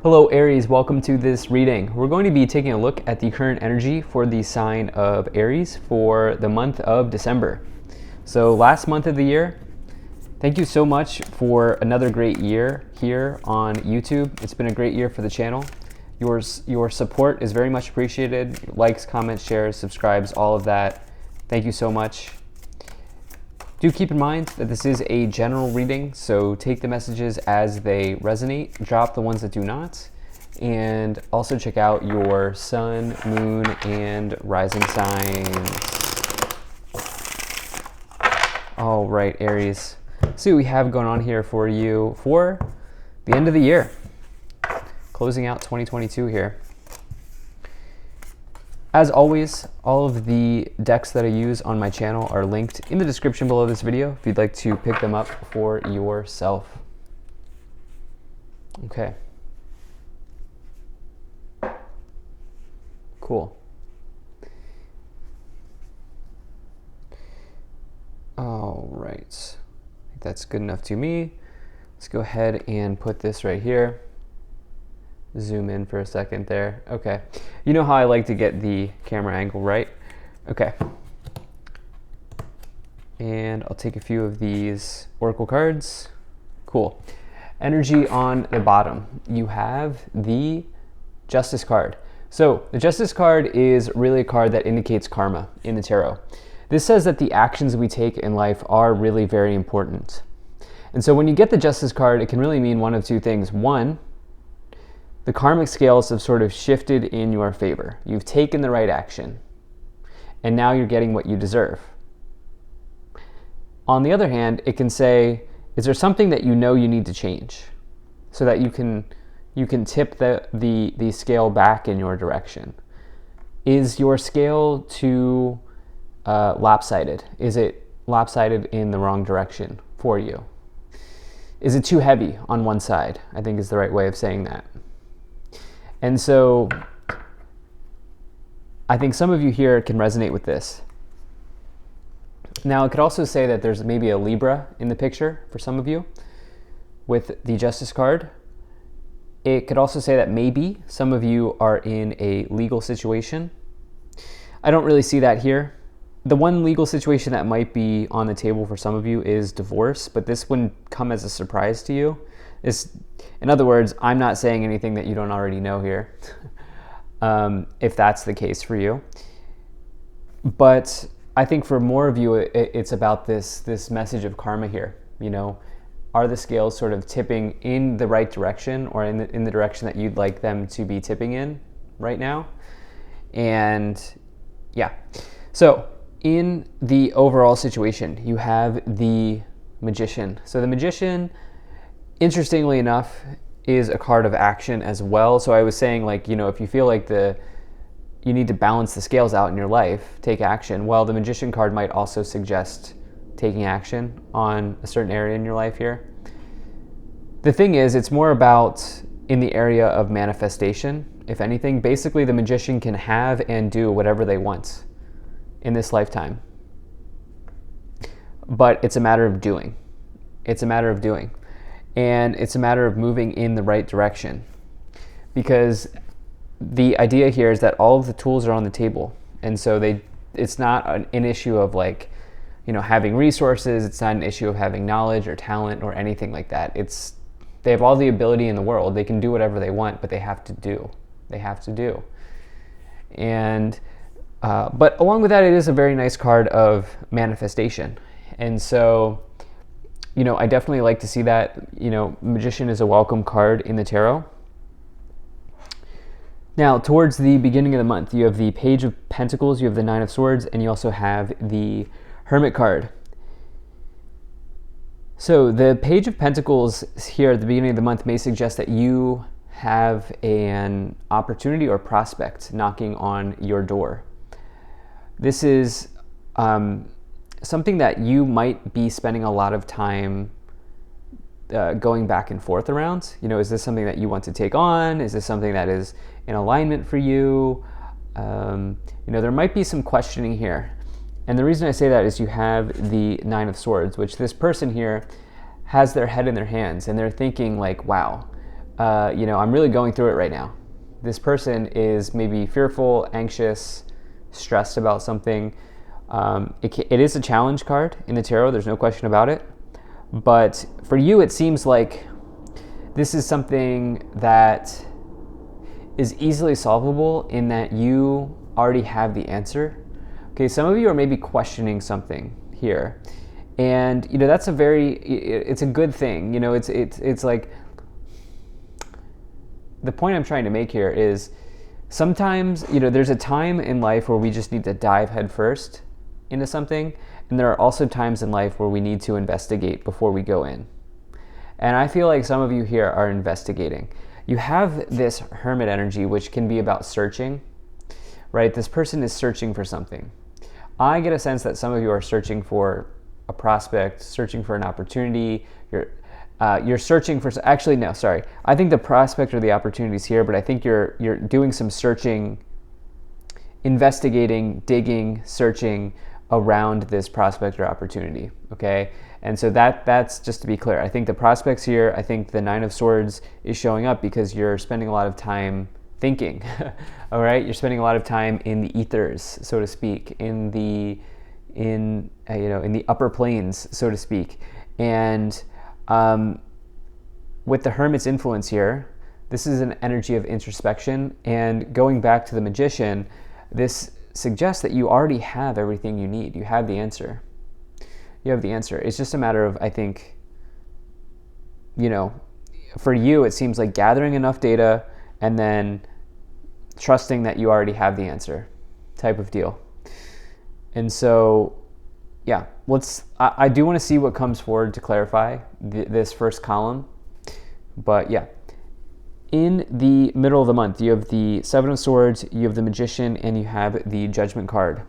Hello Aries, welcome to this reading. We're going to be taking a look at the current energy for the sign of Aries for the month of December. So last month of the year, thank you so much for another great year here on YouTube. It's been a great year for the channel. Your support is very much appreciated. Likes, comments, shares, subscribes, all of that. Thank you so much. Do keep in mind that this is a general reading, so take the messages as they resonate, drop the ones that do not, and also check out your sun, moon, and rising signs. All right, Aries. See what we have going on here for you for the end of the year. Closing out 2022 here. As always, all of the decks that I use on my channel are linked in the description below this video if you'd like to pick them up for yourself. Okay. Cool. All right. I think that's good enough to me. Let's go ahead and put this right here. Zoom in for a second there. Okay. You know how I like to get the camera angle right? Okay. And I'll take a few of these Oracle cards. Cool. Energy on the bottom. You have the Justice card. So the Justice card is really a card that indicates karma in the tarot. This says that the actions we take in life are really very important. And so when you get the Justice card, it can really mean one of two things. One, the karmic scales have sort of shifted in your favor. You've taken the right action, and now you're getting what you deserve. On the other hand, it can say, is there something that you know you need to change so that you can tip the scale back in your direction? Is your scale too lopsided? Is it lopsided in the wrong direction for you? Is it too heavy on one side? I think is the right way of saying that. And so I think some of you here can resonate with this. Now, it could also say that there's maybe a Libra in the picture for some of you with the Justice card. It could also say that maybe some of you are in a legal situation. I don't really see that here. The one legal situation that might be on the table for some of you is divorce, but this wouldn't come as a surprise to you. In other words, I'm not saying anything that you don't already know here, if that's the case for you. But I think for more of you, it's about this message of karma here. You know, are the scales sort of tipping in the right direction or in the direction that you'd like them to be tipping in right now? And yeah, so in the overall situation, you have the Magician. So the Magician, interestingly enough, is a card of action as well. So I was saying, like, you know, if you feel like you need to balance the scales out in your life, take action. Well, the Magician card might also suggest taking action on a certain area in your life here. The thing is, it's more about in the area of manifestation, if anything. Basically, the Magician can have and do whatever they want in this lifetime. But it's a matter of doing. It's a matter of doing. And it's a matter of moving in the right direction, because the idea here is that all of the tools are on the table. And so it's not an issue of, like, you know, having resources. It's not an issue of having knowledge or talent or anything like that. They have all the ability in the world. They can do whatever they want, but they have to do. They have to do. And but along with that, it is a very nice card of manifestation. And so, you know, I definitely like to see that. You know, Magician is a welcome card in the tarot. Now, towards the beginning of the month, you have the Page of Pentacles, you have the Nine of Swords, and you also have the Hermit card. So the Page of Pentacles here at the beginning of the month may suggest that you have an opportunity or prospect knocking on your door. This is something that you might be spending a lot of time going back and forth around. You know, is this something that you want to take on? Is this something that is in alignment for you? You know, there might be some questioning here. And the reason I say that is you have the Nine of Swords, which this person here has their head in their hands, and they're thinking like, wow, I'm really going through it right now. This person is maybe fearful, anxious, stressed about something. It is a challenge card in the tarot, there's no question about it. But for you, it seems like this is something that is easily solvable in that you already have the answer. Okay, some of you are maybe questioning something here. And, that's it's a good thing. It's like, the point I'm trying to make here is sometimes, there's a time in life where we just need to dive headfirst into something. And there are also times in life where we need to investigate before we go in. And I feel like some of you here are investigating. You have this hermit energy, which can be about searching, right? This person is searching for something. I get a sense that some of you are searching for a prospect, searching for an opportunity. You're searching for, actually, no, sorry. I think the prospect or the opportunity is here, but I think you're doing some searching, investigating, digging, searching around this prospect or opportunity, okay? And so that's just to be clear. I think the prospect's here. I think the Nine of Swords is showing up because you're spending a lot of time thinking, all right? You're spending a lot of time in the ethers, so to speak, in the upper planes, so to speak. And with the Hermit's influence here, this is an energy of introspection. And going back to the Magician, this suggests that you already have everything you need. You have the answer. You have the answer. It's just a matter of, I think, for you, it seems like gathering enough data and then trusting that you already have the answer type of deal. And so, yeah, I do want to see what comes forward to clarify this first column. But yeah, in the middle of the month, you have the Seven of Swords, you have the Magician, and you have the Judgment card.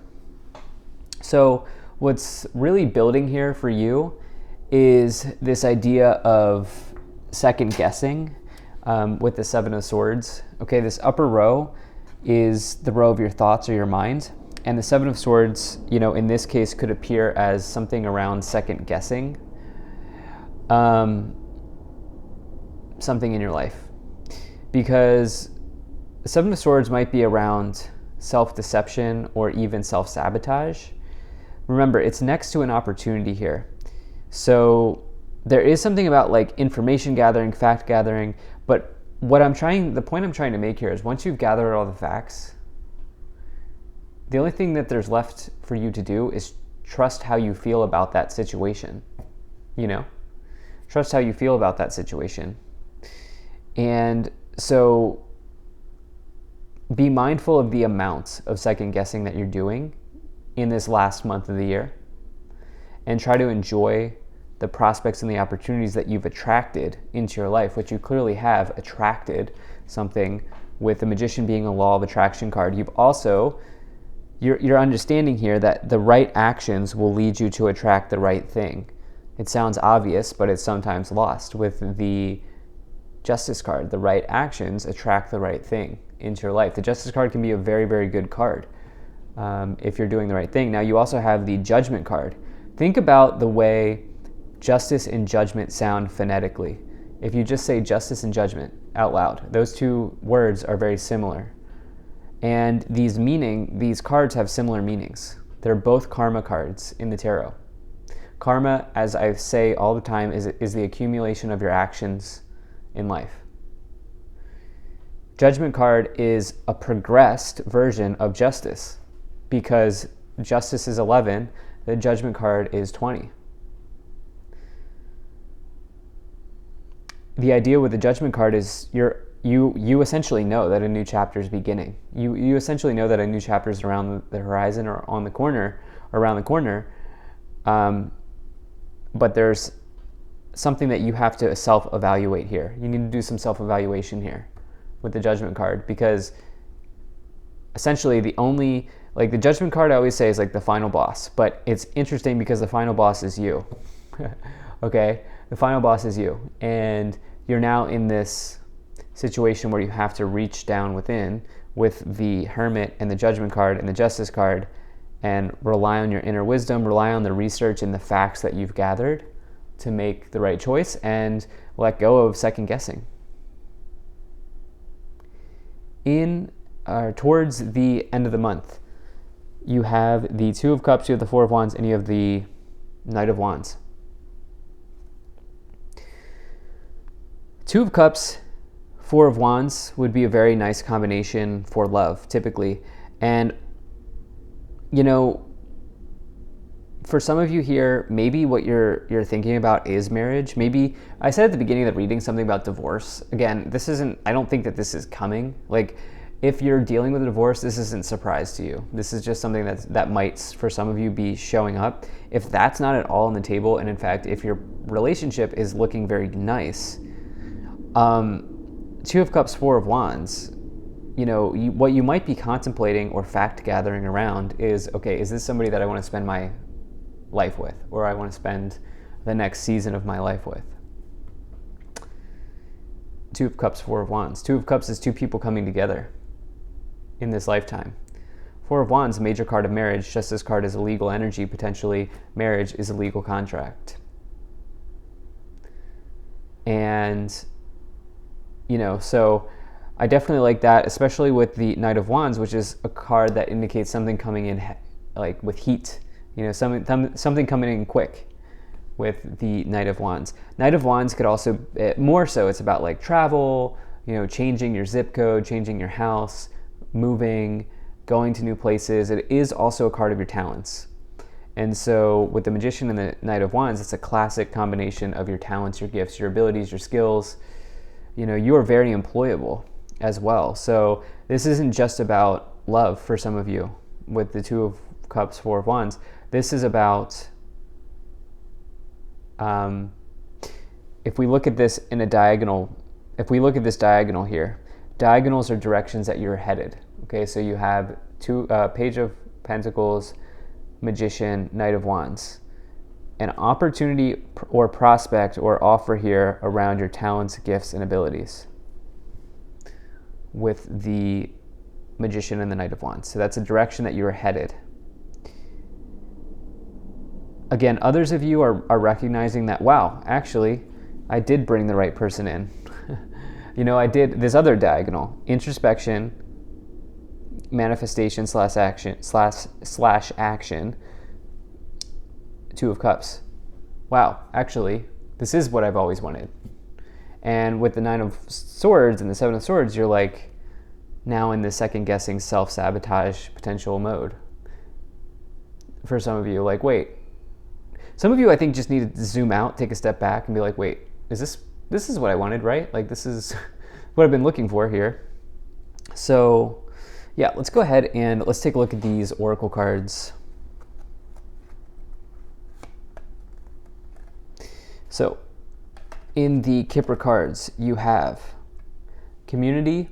So what's really building here for you is this idea of second guessing with the Seven of Swords. Okay, this upper row is the row of your thoughts or your mind. And the Seven of Swords, in this case, could appear as something around second guessing something in your life. Because the Seven of Swords might be around self-deception or even self-sabotage. Remember, it's next to an opportunity here. So there is something about like information gathering, fact gathering, but the point I'm trying to make here is once you've gathered all the facts, the only thing that there's left for you to do is trust how you feel about that situation. Trust how you feel about that situation. And so be mindful of the amount of second guessing that you're doing in this last month of the year, and try to enjoy the prospects and the opportunities that you've attracted into your life, which you clearly have attracted something with the Magician being a law of attraction card. You've also, you're understanding here that the right actions will lead you to attract the right thing. It sounds obvious, but it's sometimes lost with the Justice card. The right actions attract the right thing into your life. The Justice card can be a very, very good card if you're doing the right thing. Now, you also have the Judgment card. Think about the way justice and judgment sound phonetically. If you just say justice and judgment out loud, those two words are very similar. And these cards have similar meanings. They're both karma cards in the tarot. Karma, as I say all the time, is the accumulation of your actions in life. Judgment card is a progressed version of justice, because justice is 11, the Judgment card is 20. The idea with the Judgment card is you essentially know that a new chapter is beginning. You essentially know that a new chapter is around the horizon or on the corner, around the corner. But there's something that you have to self-evaluate here. You need to do some self-evaluation here with the Judgment card, because essentially the Judgment card I always say is like the final boss, but it's interesting because the final boss is you. Okay? The final boss is you, and you're now in this situation where you have to reach down within with the Hermit and the Judgment card and the Justice card and rely on your inner wisdom, rely on the research and the facts that you've gathered to make the right choice, and let go of second guessing. towards the end of the month, you have the Two of Cups, you have the Four of Wands, and you have the Knight of Wands. Two of Cups, Four of Wands would be a very nice combination for love, typically. And, you know, for some of you here, maybe what you're thinking about is marriage. Maybe, I said at the beginning of the reading something about divorce. Again, I don't think that this is coming. Like, if you're dealing with a divorce, this isn't a surprise to you. This is just something that might, for some of you, be showing up. If that's not at all on the table, and in fact, if your relationship is looking very nice, Two of Cups, Four of Wands, you know, what you might be contemplating or fact gathering around is, okay, is this somebody that I want to spend my life with, or I want to spend the next season of my life with? Two of Cups, Four of Wands. Two of Cups is two people coming together in this lifetime. Four of Wands, major card of marriage. Just this card is a legal energy. Potentially, marriage is a legal contract. And, you know, so I definitely like that, especially with the Knight of Wands, which is a card that indicates something coming in like with heat, you know, something coming in quick with the Knight of Wands. Knight of Wands could also, more so, it's about like travel, you know, changing your zip code, changing your house, moving, going to new places. It is also a card of your talents. And so with the Magician and the Knight of Wands, it's a classic combination of your talents, your gifts, your abilities, your skills. You know, you are very employable as well. So this isn't just about love for some of you with the Two of Cups, Four of Wands. This is about, if we look at this in a diagonal, if we look at this diagonal here, diagonals are directions that you're headed. Okay, so you have Page of Pentacles, Magician, Knight of Wands. An opportunity or prospect or offer here around your talents, gifts, and abilities with the Magician and the Knight of Wands. So that's a direction that you are headed. Again, others of you are recognizing that, wow, actually, I did bring the right person in. You know, I did this other diagonal, introspection, manifestation slash action, Two of Cups. Wow, actually, this is what I've always wanted. And with the Nine of Swords and the Seven of Swords, you're like now in the second guessing, self-sabotage potential mode. For some of you, like, wait. Some of you, I think, just need to zoom out, take a step back, and be like, wait, this is what I wanted, right? Like, this is what I've been looking for here. So, yeah, let's go ahead and let's take a look at these oracle cards. So, in the Kipper cards, you have community,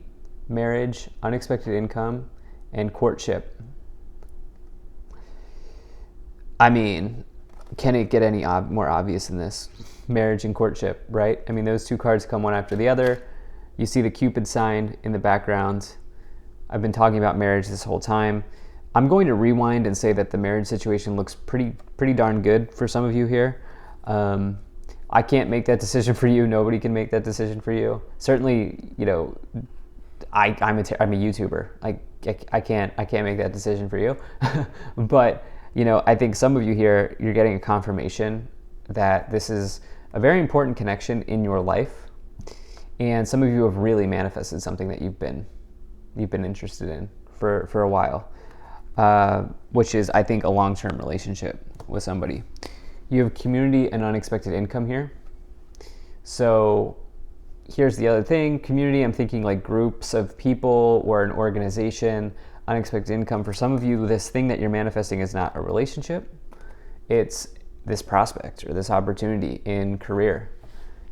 marriage, unexpected income, and courtship. I mean, can it get any more obvious than this? Marriage and courtship, right? I mean, those two cards come one after the other. You see the Cupid sign in the background. I've been talking about marriage this whole time. I'm going to rewind and say that the marriage situation looks pretty darn good for some of you here. I can't make that decision for you. Nobody can make that decision for you. Certainly, you know, I'm a YouTuber. I can't make that decision for you. But, you know, I think some of you here, you're getting a confirmation that this is a very important connection in your life. And some of you have really manifested something that you've been interested in for a while, which is, I think, a long-term relationship with somebody. You have community and unexpected income here. So here's the other thing. Community, I'm thinking like groups of people or an organization. Unexpected income, for some of you, this thing that you're manifesting is not a relationship. It's this prospect or this opportunity in career,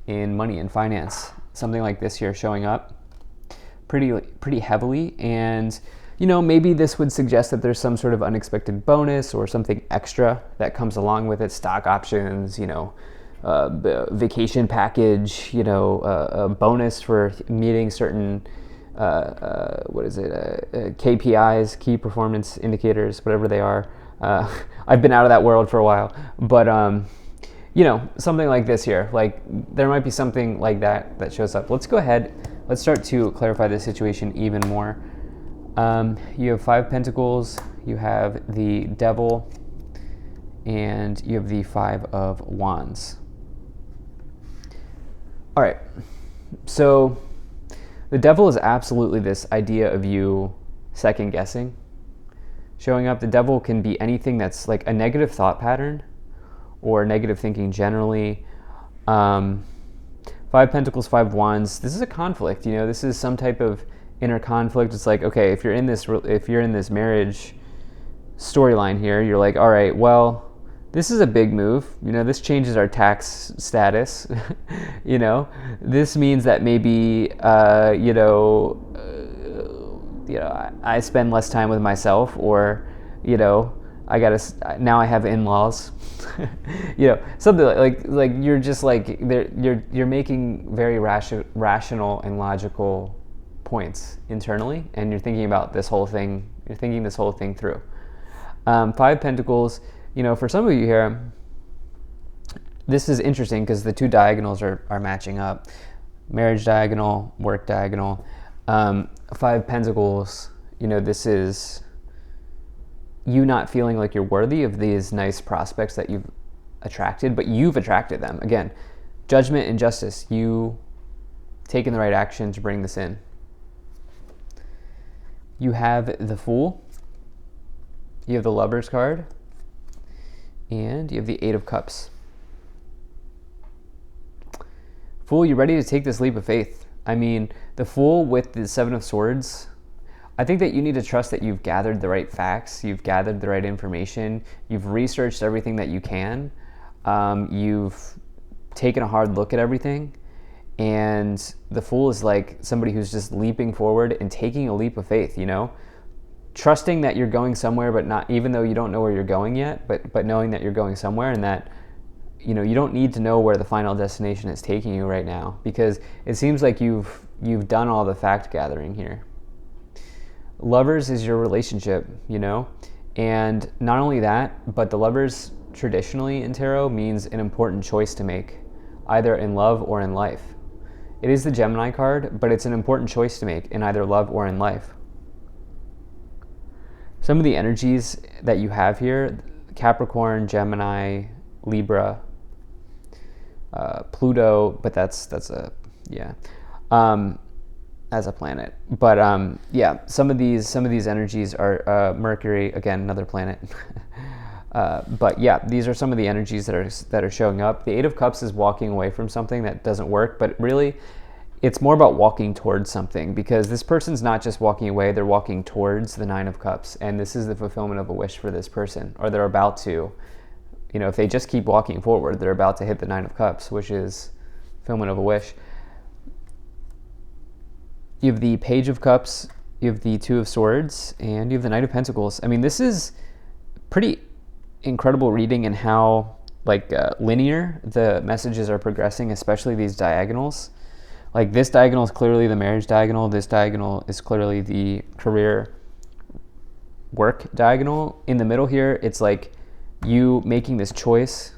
in money, in finance. Something like this here showing up pretty heavily. And, you know, maybe this would suggest that there's some sort of unexpected bonus or something extra that comes along with it. Stock options, you know, vacation package, you know, a bonus for meeting certain, KPIs, key performance indicators, whatever they are. I've been out of that world for a while, but, you know, something like this here, like there might be something like that shows up. Let's go ahead. let's start to clarify the situation even more. You have 5 Pentacles, you have the Devil, and you have the 5 of Wands. All right, so the Devil is absolutely this idea of you second guessing. Showing up, the Devil can be anything that's like a negative thought pattern or negative thinking generally. 5 Pentacles, 5 Wands. This is a conflict. You know, this is some type of inner conflict. It's like, okay, if you're in this marriage storyline here, you're like, all right, well, this is a big move. You know, this changes our tax status. You know, this means that maybe I spend less time with myself, or now I have in-laws. Something like you're just like you're making very rational and logical points internally, and you're thinking about this whole thing. You're thinking this whole thing through. 5 Pentacles. For some of you here, this is interesting because the 2 diagonals are matching up. Marriage diagonal, work diagonal. 5 Pentacles, this is you not feeling like you're worthy of these nice prospects that you've attracted, but you've attracted them. Again, judgment and justice. You taking the right action to bring this in. You have the Fool. You have the Lovers card. And you have the 8 of Cups. Fool, you ready to take this leap of faith? I mean, the Fool with the 7 of Swords, I think that you need to trust that you've gathered the right facts, you've gathered the right information, you've researched everything that you can, you've taken a hard look at everything, and the Fool is like somebody who's just leaping forward and taking a leap of faith, trusting that you're going somewhere, but not, even though you don't know where you're going yet, but knowing that you're going somewhere, and that you don't need to know where the final destination is taking you right now, because it seems like you've done all the fact gathering here. Lovers is your relationship, and not only that, but the Lovers traditionally in tarot means an important choice to make, either in love or in life. It is the Gemini card, but it's an important choice to make in either love or in life. Some of the energies that you have here, Capricorn, Gemini, Libra, Pluto, but that's a as a planet. But some of these energies are Mercury, again, another planet. But yeah, these are some of the energies that are showing up. The 8 of Cups is walking away from something that doesn't work, but really it's more about walking towards something, because this person's not just walking away, they're walking towards the 9 of Cups, and this is the fulfillment of a wish for this person, or they're about to. If they just keep walking forward, they're about to hit the 9 of Cups, which is fulfillment of a wish. You have the Page of Cups, you have the 2 of Swords, and you have the Knight of Pentacles. I mean, this is pretty incredible reading in how linear the messages are progressing, especially these diagonals. Like, this diagonal is clearly the marriage diagonal. This diagonal is clearly the career work diagonal. In the middle here, it's like you making this choice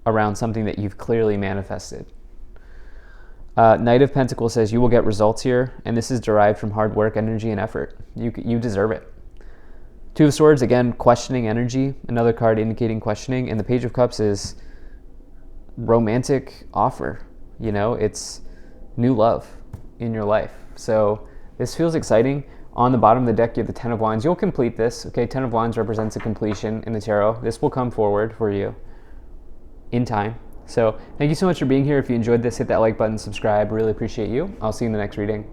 around something that you've clearly manifested. Knight of Pentacles says you will get results here, and this is derived from hard work, energy, and effort. You deserve it. 2 of Swords, again, questioning energy, another card indicating questioning, and the Page of Cups is romantic offer. It's new love in your life. So this feels exciting. On the bottom of the deck, you have the 10 of Wands. You'll complete this. Okay, 10 of Wands represents a completion in the tarot. This will come forward for you in time. So thank you so much for being here. If you enjoyed this, hit that like button, subscribe. Really appreciate you. I'll see you in the next reading.